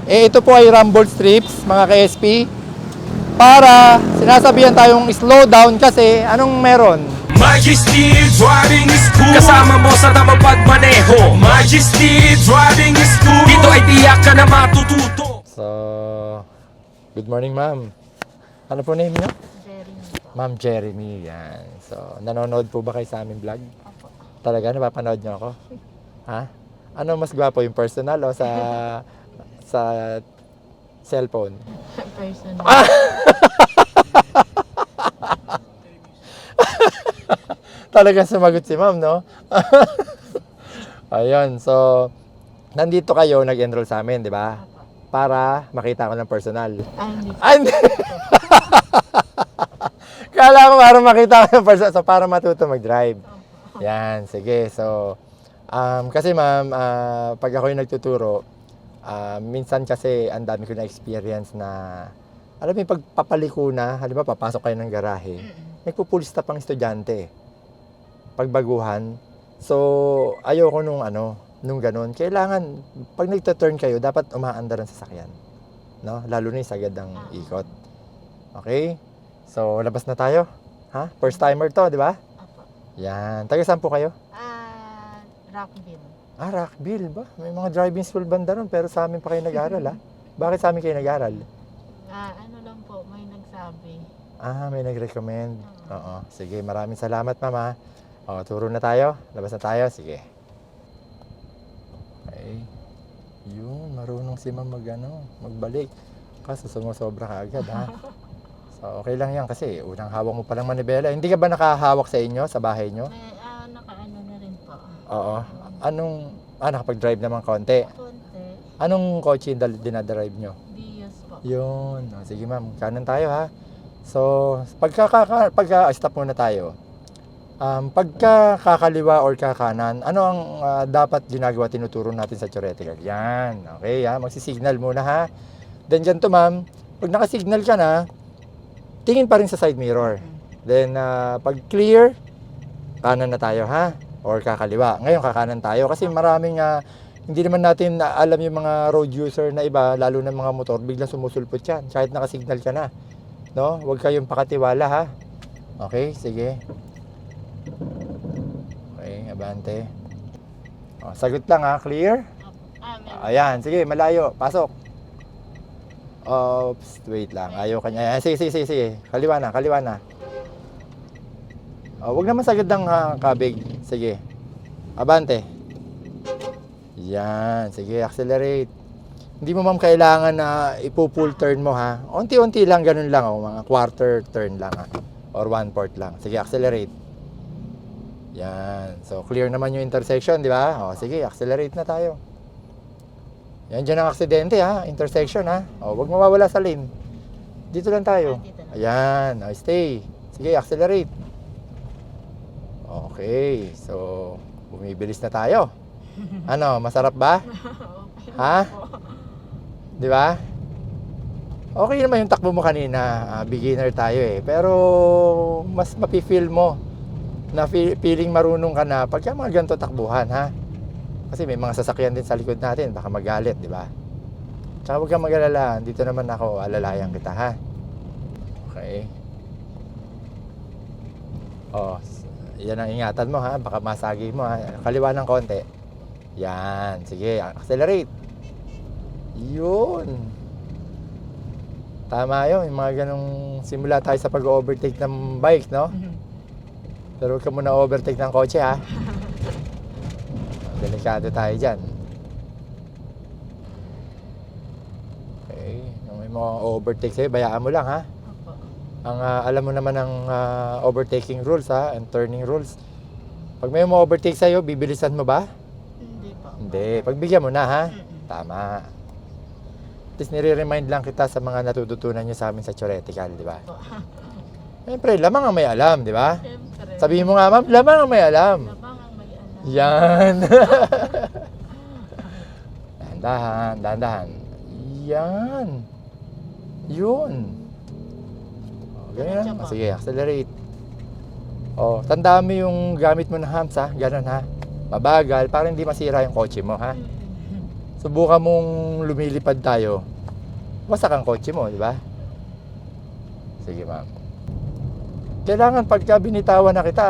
Ito po ay rumble strips, mga ka-SP. Para sinasabihan tayong slow down kasi anong meron? Majesty Driving School. Kasama mo sa tamang pagmaneho. Majesty Driving School. Dito ay tiyak ka na matututo. So, good morning ma'am. Ano po name niyo? Jeremy po. Ma'am Jeremy, yan. So, nanonood po ba kayo sa aming vlog? Opo. Talaga, napapanood niyo ako? Ha? Ano mas gwapo, yung personal o sa cellphone? Personal. Talagang sumagot si ma'am, no? Ayun, so, nandito kayo, nag-enroll sa amin, di ba? Para makita ko ng personal. Hindi. Ah, hindi! Kala ko para makita ko ng personal, so para matuto mag-drive. Yan, sige. So, kasi ma'am, pag ako yung nagtuturo, minsan kasi ang dami ko na experience na, alam mo yung pagpapaliko na, halimbawa papasok kayo ng garahe, nagpo-full stop ang estudyante. Pagbaguhan. So, ayoko nung ganun. Kailangan, pag nagta-turn kayo, dapat umaandar ang sasakyan. No? Lalo na yung sagad ng ikot. Okay? So, labas na tayo. Ha? First timer to, di ba? Opo. Yan. Taga saan po kayo? Rockville. Rockville ba? May mga driving school banda ron, pero sa amin pa kayo nag-aral, ha? Bakit sa amin kayo nag-aral? Ano lang po, may nagsabi. May nag-recommend. Oo. Sige, maraming salamat, mama. O, turo na tayo. Labas na tayo. Sige. Okay. Yun, marunong si ma'am magbalik. Kaso sumusobra ka agad, ha? So, okay lang yan kasi unang hawak mo palang manibela. Hindi ka ba nakahawak sa inyo, sa bahay nyo? Nakaano na rin po. Oo. Nakapag-drive naman konti. Konti. Anong kotse yung dinadrive nyo? Dios po. Yun. O, sige ma'am, kanan tayo, ha? So, stop muna tayo. Pagka kakaliwa or kakanan, ano ang dapat ginagawa, tinuturo natin sa theoretical? Yan. Okay, ha? Magsisignal muna, ha? Then, dyan to, ma'am. Pag nakasignal ka na, tingin pa rin sa side mirror. Then, pag clear, kanan na tayo, ha? Or kakaliwa. Ngayon, kakanan tayo. Kasi maraming, hindi naman natin alam yung mga road user na iba, lalo na mga motor, biglang sumusulpot yan. Kahit nakasignal ka na. No? Huwag kayong pakatiwala, ha? Okay, sige. Okay, abante. O, sagot lang, ha? Clear? Meron. Ayan, sige, malayo. Pasok. Oops, wait lang. Ayaw kanya. Ayan, sige. Kaliwa na. Huwag naman sagad ng kabig. Sige. Abante. Yan. Sige, accelerate. Hindi mo ma'am kailangan na ipo-full turn mo, ha. Unti-unti lang, ganun lang. Mga quarter turn lang, ha. Or 1/4 lang. Sige, accelerate. Yan. So, clear naman yung intersection, di ba? Sige, accelerate na tayo. Yan, dyan ang aksidente, ha. Intersection, ha. Huwag mawawala sa lane. Dito lang tayo. Dito lang. Ayan. Stay. Sige, accelerate. Okay. So, bumibilis na tayo. Ano, masarap ba? Ha? Di ba? Okay naman yung takbo mo kanina. Beginner tayo, eh. Pero, mas mapifeel mo na feeling marunong ka na pagka mga ganito takbuhan, ha? Kasi may mga sasakyan din sa likod natin, baka magalit, di ba? Tsaka huwag kang mag-alala, dito naman ako, alalayan kita, ha? Okay. Yan ang ingatan mo, ha? Baka masagi mo, ha? Kaliwa ng konti. Yan, sige, accelerate. Yun. Tama yun, yung mga ganong simula tayo sa pag-overtake ng bike, no? Pero huwag ka muna overtake ng kotse, ha? Delikado tayo dyan. Okay. Yung may mga overtake sa'yo, bayaan mo lang, ha? Opo. Ang alam mo naman ang overtaking rules, ha? And turning rules. Pag may mga overtake sa'yo, bibilisan mo ba? Hindi po. Hindi. Pagbigyan mo na, ha? Tama. At least nire-remind lang kita sa mga natututunan nyo sa amin sa theoretical, di ba? Siyempre, lamang ang may alam, di ba? Siyempre. Sabihin mo nga, ma'am, lamang ang may alam. Labang ang may alam. Yan. Dahan-dahan. Yan. Yun. Ganyan. Sige, accelerate. Tandaan mo yung gamit mo na humps, ha? Ganun, ha? Mabagal, para hindi masira yung kotse mo, ha? subukan mong lumilipad tayo. Wasak ang kotse mo, di ba? Sige, ma'am. Kailangan pagka binitawan na kita,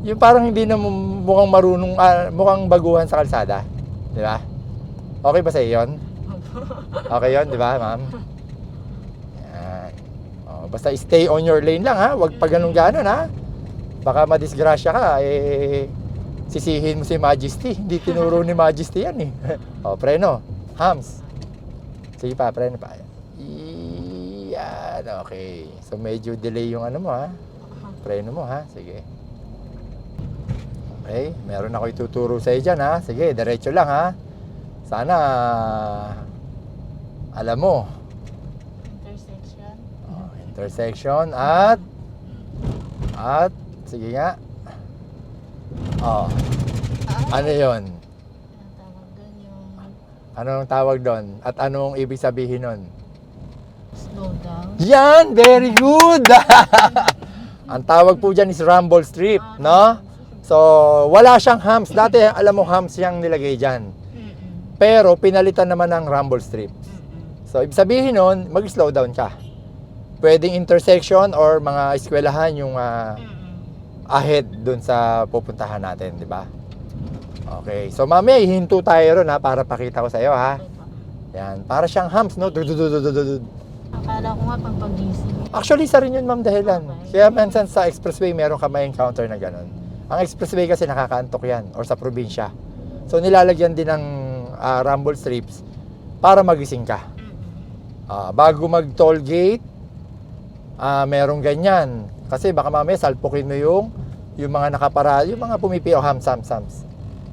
yung parang hindi na mukhang marunong, mukhang baguhan sa kalsada. Di ba? Okay ba sa iyo yun? Okay yun, di ba, ma'am? Yan. Oh, basta stay on your lane lang, ha? Huwag pa ganun-ganon, ha? Baka madisgrasya ka, sisihin mo si Majesty. Hindi tinuro ni Majesty yan, eh. Oh, preno. Hams. Sige pa, preno pa. Yan, okay. So, medyo delay yung ano mo, ha? Preno mo, ha? Sige. Okay, meron ako ituturo sa iyo dyan, ha? Sige, diretso lang, ha? Sana, alam mo. Intersection. Oh, intersection at, sige nga. Oh, ano yon? Ang tawag doon yung Anong tawag doon? At anong ibig sabihin nun? slow down. Yan! Very good! Ang tawag po dyan is rumble strip, no? So, wala siyang humps. Dati, alam mo, humps yung nilagay dyan. Pero, pinalitan naman ng rumble strip. So, ibig sabihin nun, mag-slow down ka. Pwedeng intersection or mga eskwelahan yung ahead dun sa pupuntahan natin, di ba? Okay. So, mamaya, hihinto tayo ron, ha, para pakita ko sa iyo, ha? Yan. Para siyang humps, no? Akala ko nga pang pagising. Actually, isa rin yun, ma'am, dahilan. Kaya minsan sa expressway, meron ka may encounter na ganun. Ang expressway kasi nakakaantok yan, or sa probinsya. So, nilalagyan din ng rumble strips para magising ka. Bago mag-toll gate, merong ganyan. Kasi baka mamaya salpukin mo yung mga nakapara, yung mga pumipila, hams.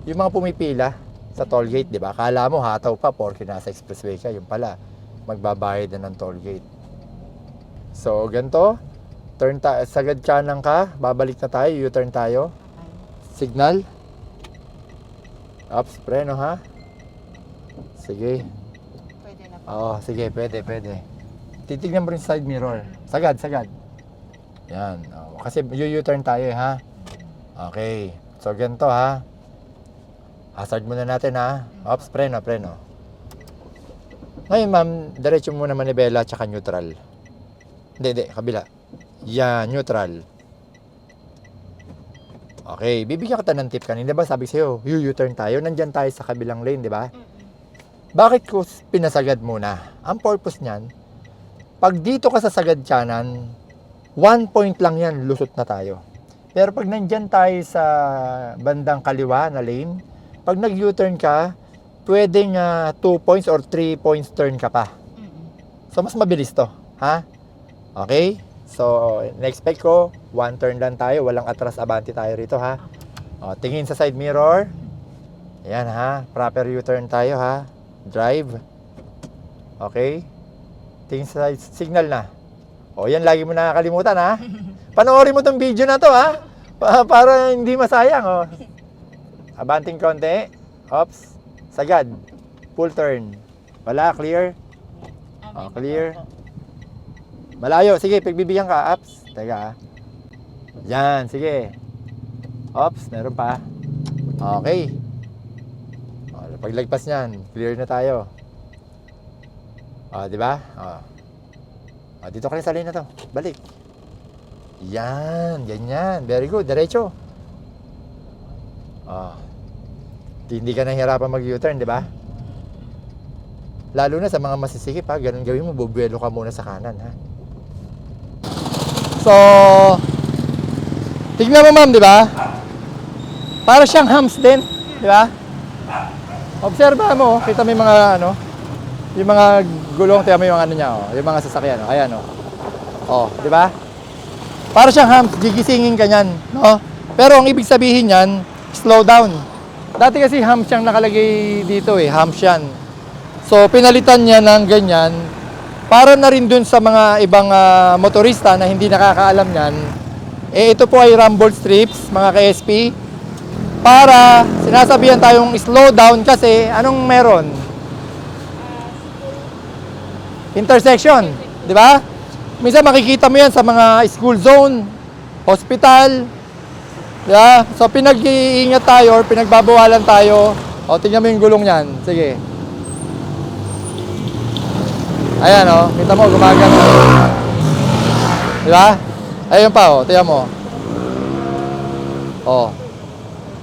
Yung mga pumipila sa toll gate, di ba? Akala mo hataw pa porque nasa expressway ka, yung pala magbabayad na ng toll gate. So, ganito, sagad kanan ka, babalik na tayo, U-turn tayo. Signal. Ups, preno, ha? Sige. Pwede na po. Oo, sige, pwede. Titignan mo rin side mirror. Sagad. Yan. Oh, kasi U-turn tayo, ha? Okay. So, ganito, ha? Hazard muna natin, ha? Ops, preno. Ngayon, ma'am, diretso muna manibela tsaka neutral. Hindi, kabila. Yan, neutral. Okay, bibigyan kita ng tip kanina. Diba sabi sa'yo, U-turn tayo. Nandyan tayo sa kabilang lane, di ba? Bakit ko pinasagad muna? Ang purpose niyan, pag dito ka sa sagad kanan, 1 point lang yan, lusot na tayo. Pero pag nandyan tayo sa bandang kaliwa na lane, pag nag-U-turn ka, pwedeng 2 points or 3 points turn ka pa. So, mas mabilis to. Ha? Okay? So, na-expect ko, 1 turn lang tayo. Walang atras abante tayo rito, ha? O, tingin sa side mirror. Ayan, ha? Proper U-turn tayo, ha? Drive. Okay? Tingin sa side signal na. O, yan lagi mo nakakalimutan, ha? Panoorin mo tong video na to, ha? Para hindi masayang, o. Abanting konti. Ops. Sagad. Full turn. Wala, clear. O, clear. Malayo. Sige, pagbibigyan ka. Ups. Teka, ha? Yan, sige. Ops, meron pa. Okay. O, paglagpas niyan, clear na tayo. O, di ba? O, dito ka rin sa lane na to. Balik. Yan, ganyan. Very good. Diretso. Hindi ka nahihirapan mag-U-turn, di ba? Lalo na sa mga masisikip, ha? Ganun gawin mo, bubuelo ka muna sa kanan, ha? So, tignan mo, ma'am, di ba? Para siyang humps din, di ba? Obserba mo, kita mo yung mga, yung mga gulong, tingnan mo yung ano niya, yung mga sasakyan, ayan, di ba? Para siyang humps, gigisingin ka niyan, no? Pero ang ibig sabihin niyan, slow down. Dati kasi humps siyang nakalagay dito, humps yan. So, pinalitan niya ng ganyan, para na rin dun sa mga ibang motorista na hindi nakakaalam niyan, ito po ay rumble strips, mga ka-SP, para sinasabihan tayong slow down kasi anong meron? Intersection, di ba? Minsan makikita mo yan sa mga school zone, hospital, di ba? So pinag-iingat tayo or pinagbabawalan tayo O, tingnan mo yung gulong niyan. Sige. Ayan, o. Kita mo, gumagano. Diba? Ayun pa, o. Tingnan mo. O.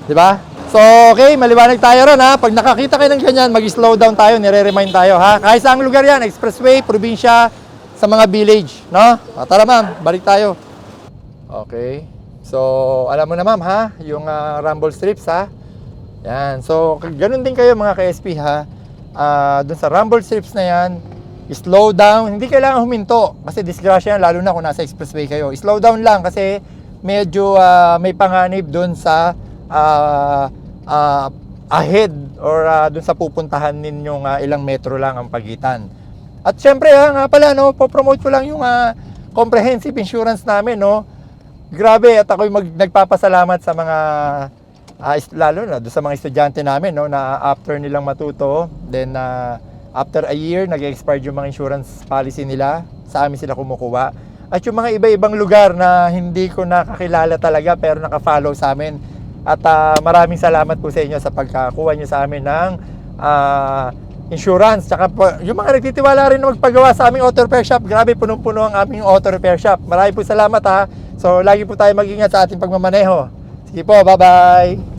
Diba? So, okay, maliwanag tayo ron, ha. Pag nakakita kayo ng ganyan, mag-slow down tayo, nire-remind tayo, ha. Kahit saang lugar yan, expressway, probinsya, sa mga village, no? O, tara, ma'am, balik tayo. Okay. So, alam mo na, ma'am, ha, yung rumble strips, ha. Yan. So, ganun din kayo mga ka-SP, ha. Dun sa rumble strips na yan, slow down. Hindi kailangan huminto kasi disgrasya yan, lalo na kung nasa expressway kayo. Slow down lang kasi medyo may panganib dun sa ahead or dun sa pupuntahan ninyong ilang metro lang ang pagitan. At syempre, nga pala, no, po-promote ko lang yung comprehensive insurance namin, no. Grabe, at ako'y nagpapasalamat sa mga lalo na doon sa mga estudyante namin, no, na after nilang matuto, then after a year nag-expired yung mga insurance policy nila, sa amin sila kumukuha. At yung mga iba-ibang lugar na hindi ko nakakilala talaga pero naka-follow sa amin. At maraming salamat po sa inyo sa pagkakuha niyo sa amin ng insurance. Tsaka po, yung mga nagtitiwala rin na magpagawa sa aming auto repair shop, grabe punong-puno ang aming auto repair shop. Maraming po salamat, ha. So lagi po tayo mag-ingat sa ating pagmamaneho. Sige po, bye-bye!